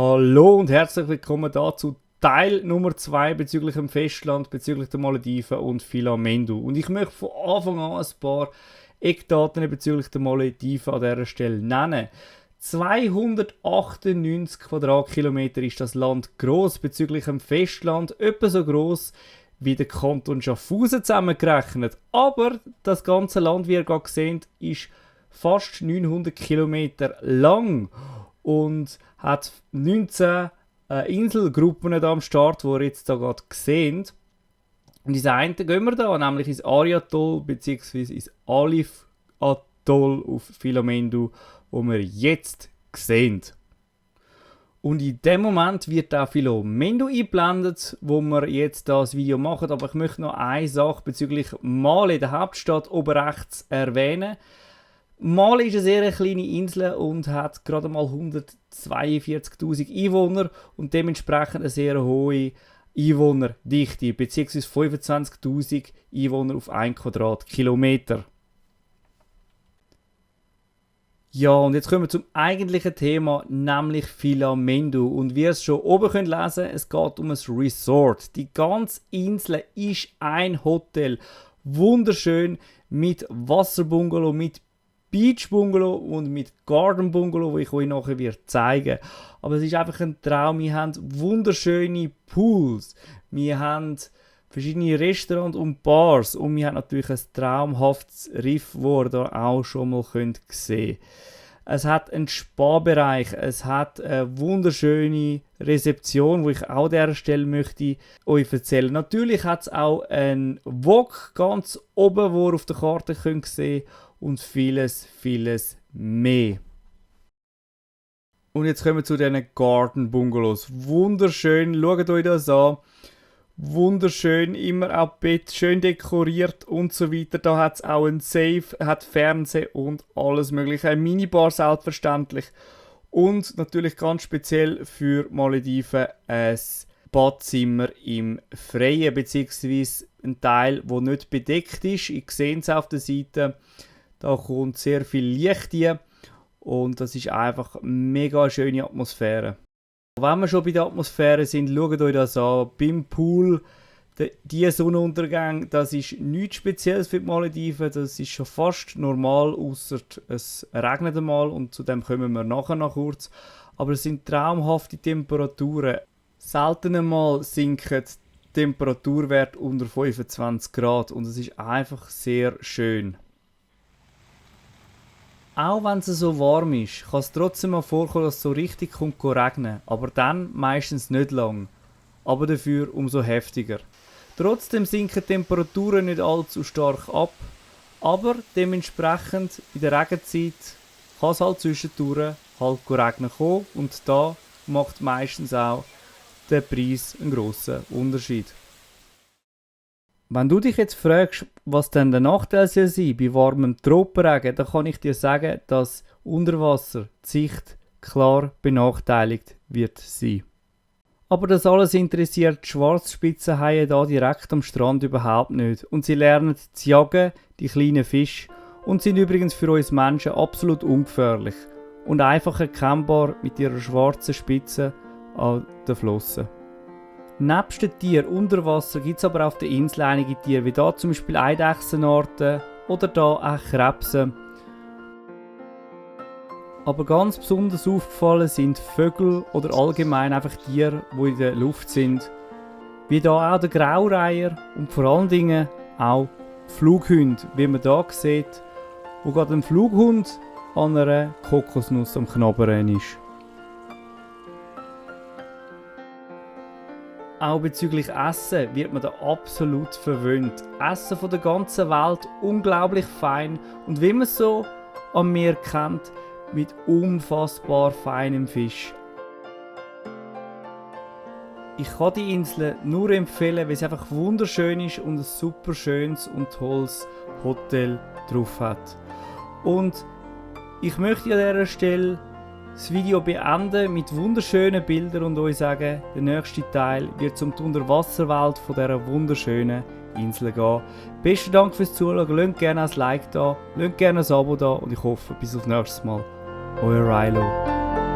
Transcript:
Hallo und herzlich willkommen dazu Teil Nummer 2 bezüglich dem Festland, bezüglich der Malediven und Filamendu. Und ich möchte von Anfang an ein paar Eckdaten bezüglich der Malediven an dieser Stelle nennen. 298 Quadratkilometer ist das Land gross, bezüglich dem Festland etwa so gross wie der Kanton Schaffhausen zusammengerechnet. Aber das ganze Land, wie ihr gerade seht, ist fast 900 Kilometer lang und hat 19 Inselgruppen am Start, die ihr jetzt hier gerade seht. Und ins eine gehen wir da, nämlich ins Ari-Atoll bzw. ins Alif-Atoll auf Filamendu, wo wir jetzt sehen. Und in dem Moment wird auch Filamendu eingeblendet, wo wir jetzt das Video machen. Aber ich möchte noch eine Sache bezüglich Male, der Hauptstadt, oben rechts erwähnen. Male ist eine sehr kleine Insel und hat gerade mal 142'000 Einwohner und dementsprechend eine sehr hohe Einwohnerdichte, bzw. 25'000 Einwohner auf 1 Quadratkilometer. Ja, und jetzt kommen wir zum eigentlichen Thema, nämlich Filamendu. Und wie ihr es schon oben könnt lesen, es geht um ein Resort. Die ganze Insel ist ein Hotel. Wunderschön mit Wasserbungalow, mit Beach Bungalow und mit Garden Bungalow, wo ich euch nachher zeigen werde. Aber es ist einfach ein Traum. Wir haben wunderschöne Pools, wir haben verschiedene Restaurants und Bars und wir haben natürlich ein traumhaftes Riff, das ihr hier auch schon mal sehen könnt. Es hat einen Spa-Bereich, es hat eine wunderschöne Rezeption, wo ich auch an dieser Stelle möchte euch erzählen. Natürlich hat es auch einen Wok ganz oben, wo ihr auf der Karte sehen könnt, und vieles mehr. Und jetzt kommen wir zu diesen Garden Bungalows. Wunderschön, schaut euch das an. Wunderschön, immer auch Bett, schön dekoriert und so weiter. Da hat es auch ein Safe, hat Fernsehen und alles mögliche. Eine Minibar selbstverständlich. Und natürlich ganz speziell für Malediven ein Badzimmer im Freien, beziehungsweise ein Teil, der nicht bedeckt ist. Ich sehe es auf der Seite. Da kommt sehr viel Licht hier und das ist einfach eine mega schöne Atmosphäre. Wenn wir schon bei der Atmosphäre sind, schaut euch das an. Beim Pool, die Sonnenuntergang, das ist nichts Spezielles für die Malediven. Das ist schon fast normal, außer es regnet einmal und zu dem kommen wir nachher noch kurz. Aber es sind traumhafte Temperaturen. Selten einmal sinken die Temperaturwerte unter 25 Grad und es ist einfach sehr schön. Auch wenn es so warm ist, kann es trotzdem mal vorkommen, dass es so richtig regnen. Aber dann meistens nicht lang. Aber dafür umso heftiger. Trotzdem sinken die Temperaturen nicht allzu stark ab. Aber dementsprechend in der Regenzeit kann es halt zwischendurch halt regnen kommen. Und da macht meistens auch der Preis einen grossen Unterschied. Wenn du dich jetzt fragst, was denn der Nachteil soll sein bei warmem Tropenregen, dann kann ich dir sagen, dass unter Wasser die Sicht klar benachteiligt wird sein. Aber das alles interessiert die Schwarzspitzenhaie hier direkt am Strand überhaupt nicht. Und sie lernen zu jagen, die kleinen Fische, und sind übrigens für uns Menschen absolut ungefährlich und einfach erkennbar mit ihrer schwarzen Spitze an den Flossen. Nebst den Tieren unter Wasser gibt es aber auf der Insel einige Tiere, wie hier zum Beispiel Eidechsenarten oder hier auch Krebse. Aber ganz besonders aufgefallen sind Vögel oder allgemein einfach Tiere, die in der Luft sind. Wie hier auch der Graureiher und vor allen Dingen auch Flughunde, wie man hier sieht, wo gerade ein Flughund an einer Kokosnuss am Knabbern ist. Auch bezüglich Essen wird man da absolut verwöhnt. Essen von der ganzen Welt, unglaublich fein und wie man es so am Meer kennt, mit unfassbar feinem Fisch. Ich kann die Insel nur empfehlen, weil es einfach wunderschön ist und ein super schönes und tolles Hotel drauf hat. Und ich möchte an dieser Stelle das Video beenden mit wunderschönen Bildern und euch sagen, der nächste Teil wird zum Unterwasserwelt von dieser wunderschönen Insel gehen. Besten Dank fürs Zuschauen, lasst gerne ein Like da, lasst gerne ein Abo da und ich hoffe, bis aufs nächste Mal. Euer Rilo.